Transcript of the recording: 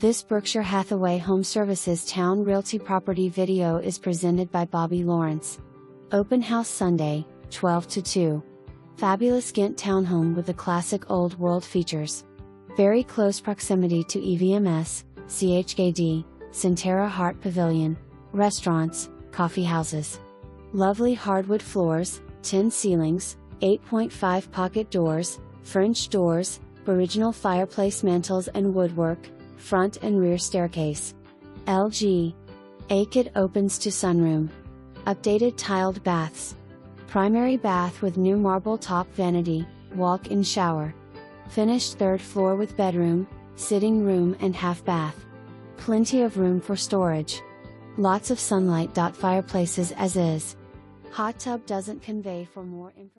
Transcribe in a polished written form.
This Berkshire Hathaway HomeServices Towne Realty property video is presented by Bobby Lawrence. Open house Sunday, 12 to 2. Fabulous Ghent townhome with the classic old world features. Very close proximity to EVMS, CHKD, Sentara Heart Pavilion, restaurants, coffeehouses. Lovely hardwood floors, tin ceilings, 8.5 pocket doors, French doors, original fireplace mantles and woodwork, front and rear staircase. LG. HoTub opens to sunroom. Updated tiled baths. Primary bath with new marble top vanity, walk-in shower. Finished third floor with bedroom, sitting room and half bath. Plenty of room for storage. Lots of sunlight.Fireplaces as is. Hottub doesn't convey. For more information.